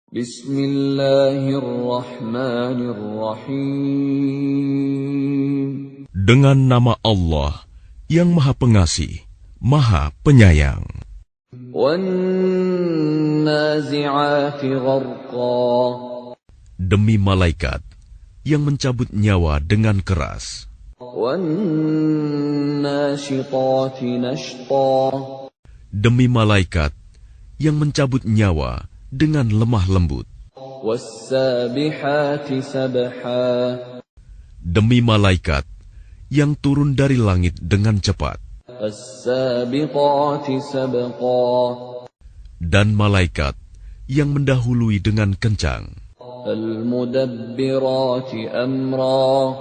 Bismillahirrahmanirrahim. Dengan nama Allah yang Maha Pengasih, Maha Penyayang. Wan-nazi'ati gharqa. Demi malaikat yang mencabut nyawa dengan keras. Wan-nashitati nashta. Demi malaikat yang mencabut nyawa dengan lemah lembut. Was-sabihati sabha. Demi malaikat yang turun dari langit dengan cepat. As-sabiqati sabqa. Dan malaikat yang mendahului dengan kencang. Al-mudabbirati amra.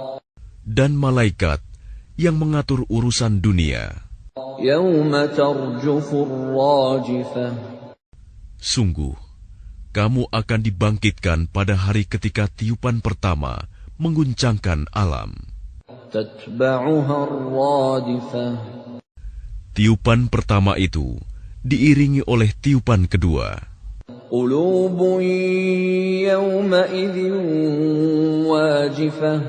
Dan malaikat yang mengatur urusan dunia. Yawma tarjufur rajifah. Sungguh, kamu akan dibangkitkan pada hari ketika tiupan pertama mengguncangkan alam. Tatba'uha ar-radifah. Tiupan pertama itu diiringi oleh tiupan kedua. Qulubun yawma idzin wajifah.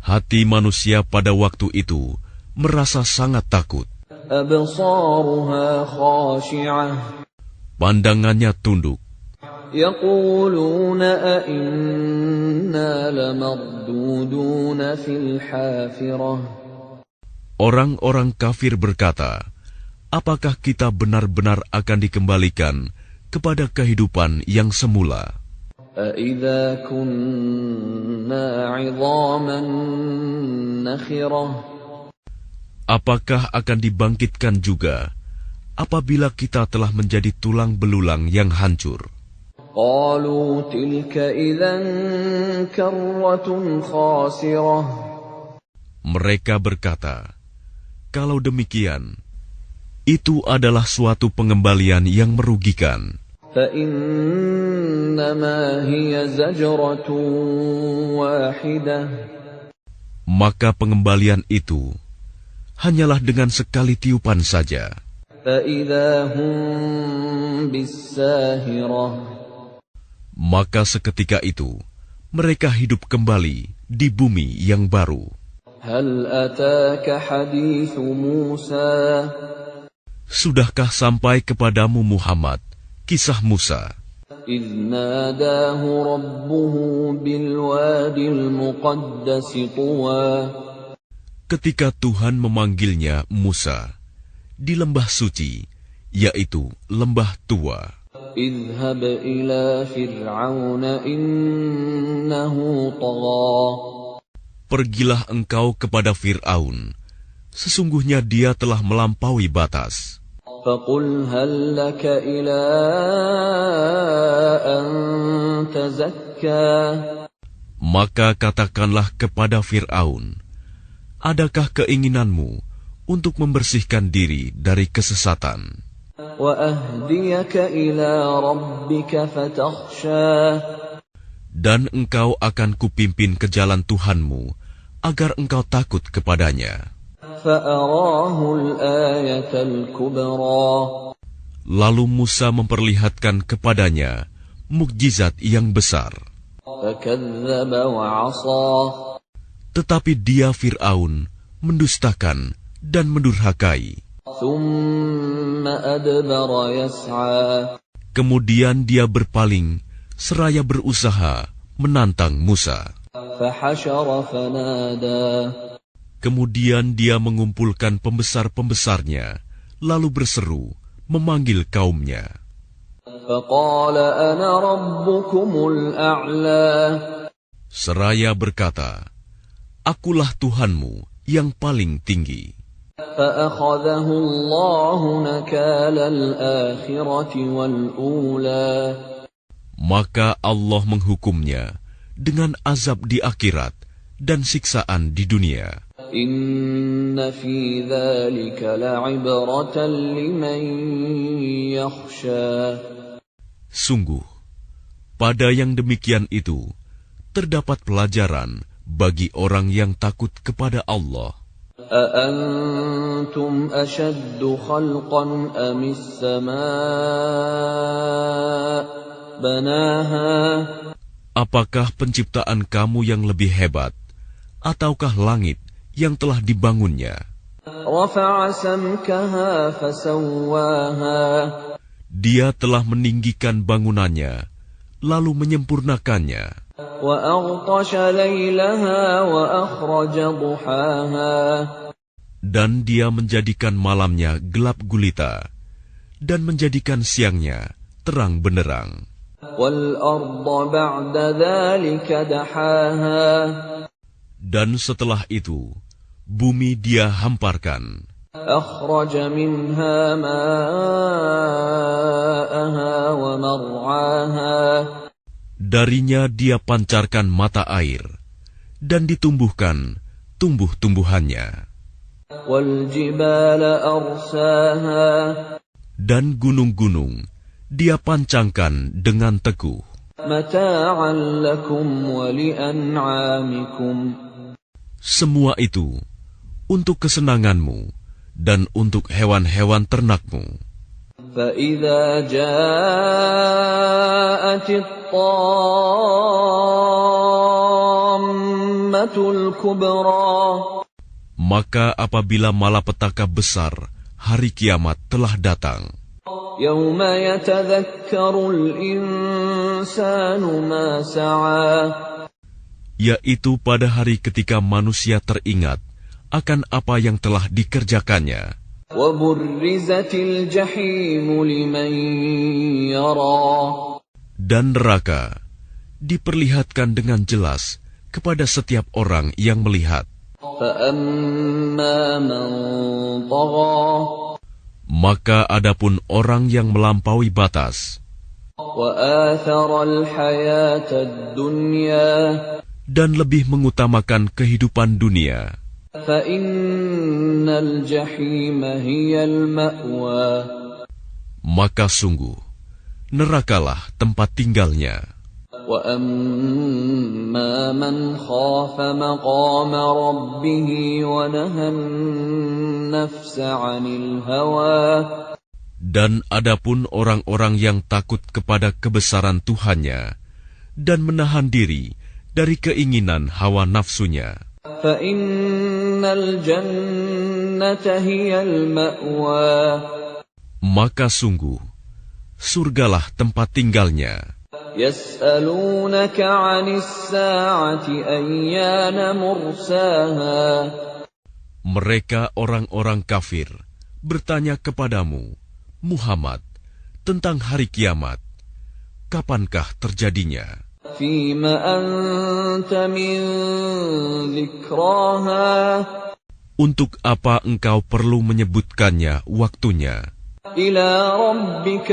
Hati manusia pada waktu itu merasa sangat takut. Absaruha khashi'ah. Pandangannya tunduk. Yaquluna a inna lamarduduna fil hafirah. Orang-orang kafir berkata, apakah kita benar-benar akan dikembalikan kepada kehidupan yang semula? Aidza kunna 'idhaman nakhirah. Apakah akan dibangkitkan juga apabila kita telah menjadi tulang belulang yang hancur? Qalu tilka idzan karratun khasirah. Mereka berkata, kalau demikian, itu adalah suatu pengembalian yang merugikan. Fa innama hiya zajratun wahidah. Maka pengembalian itu hanyalah dengan sekali tiupan saja. Fa idza hum bis-sahirah. Maka seketika itu mereka hidup kembali di bumi yang baru. Hal ataka hadithu Musa. Sudahkah sampai kepadamu Muhammad kisah Musa? إذ ناداه ربه بالوادي المقدس طوى. Ketika Tuhan memanggilnya Musa di lembah suci, yaitu lembah tua. اذهب إلى فرعون إنه طغى. Pergilah engkau kepada Fir'aun, sesungguhnya dia telah melampaui batas. فقل هل لك إلى أن تزكى. Maka katakanlah kepada Fir'aun, adakah keinginanmu untuk membersihkan diri dari kesesatan? وأهديك إلى ربك فتخشى. Dan engkau akan kupimpin ke jalan Tuhanmu, agar engkau takut kepadanya. فأراه الآية الكبرى. Lalu Musa memperlihatkan kepadanya mukjizat yang besar. فكذب وعصى. Tetapi dia Fir'aun mendustakan dan mendurhakai. ثم أدبر يسعى. Kemudian dia berpaling seraya berusaha menantang Musa. فحشر فنادى. Kemudian dia mengumpulkan pembesar-pembesarnya, lalu berseru, memanggil kaumnya. فقال أنا ربكم الأعلى. Seraya berkata, akulah Tuhanmu yang paling tinggi. فأخذه الله نكال الآخرة والأولى. Maka Allah menghukumnya dengan azab di akhirat dan siksaan di dunia. إن في ذلك لعبرة لمن يخشى. Sungguh, pada yang demikian itu terdapat pelajaran bagi orang yang takut kepada Allah. أأنتم أشد خلقا أم السماء بناها Apakah penciptaan kamu yang lebih hebat, ataukah langit yang telah dibangunnya? رفع سمكها فسواها Dia telah meninggikan bangunannya, lalu menyempurnakannya. وأغطش ليلها وأخرج ضحاها Dan dia menjadikan malamnya gelap gulita, dan menjadikan siangnya terang benderang. والأرض بعد ذلك دحاها Dan setelah itu, bumi dia hamparkan. أخرج منها ماءها ومرعاها Darinya dia pancarkan mata air, dan ditumbuhkan tumbuh-tumbuhannya. والجبال أرساها Dan gunung-gunung dia pancangkan dengan teguh. متاعا لكم ولأنعامكم Semua itu untuk kesenanganmu dan untuk hewan-hewan ternakmu. فإذا جاءت الطامة الكبرى Maka apabila malapetaka besar hari kiamat telah datang, يوم يتذكر الإنسان ما سعى yaitu pada hari ketika manusia teringat akan apa yang telah dikerjakannya. وبرزت الجحيم لمن يرى Dan neraka diperlihatkan dengan jelas kepada setiap orang yang melihat. فأما من طغى Maka adapun orang yang melampaui batas وآثر الحياة الدنيا dan lebih mengutamakan kehidupan dunia, فإن الجحيم هي المأوى maka sungguh nerakalah tempat tinggalnya. وأما من خاف مقام ربه ونهى النفس عن الهوى Dan adapun orang-orang yang takut kepada kebesaran Tuhannya dan menahan diri dari keinginan hawa nafsunya, فإن الجنة هي المأوى maka sungguh surgalah tempat tinggalnya. يسألونك عن الساعة أيان مرساها Mereka orang-orang kafir bertanya kepadamu, Muhammad, tentang hari kiamat. Kapankah terjadinya? فيم أنت من ذكراها Untuk apa engkau perlu menyebutkannya waktunya? إلى ربك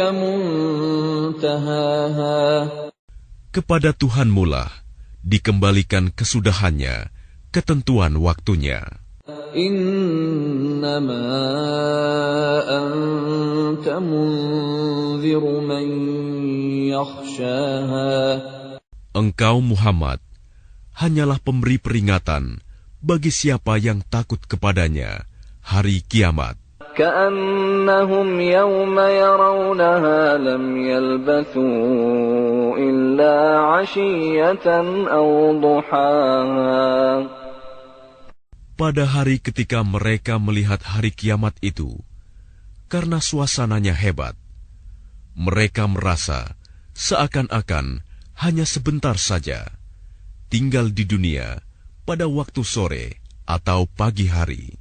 منتهاها Kepada Tuhanmulah dikembalikan kesudahannya, ketentuan waktunya. إنما أنت منذر من يخشاها Engkau Muhammad hanyalah pemberi peringatan bagi siapa yang takut kepadanya hari kiamat. كأنهم يوم يرونها لم يلبثوا إلا عشية أو ضحاها Pada hari ketika mereka melihat hari kiamat itu, karena suasananya hebat, mereka merasa seakan-akan hanya sebentar saja tinggal di dunia pada waktu sore atau pagi hari.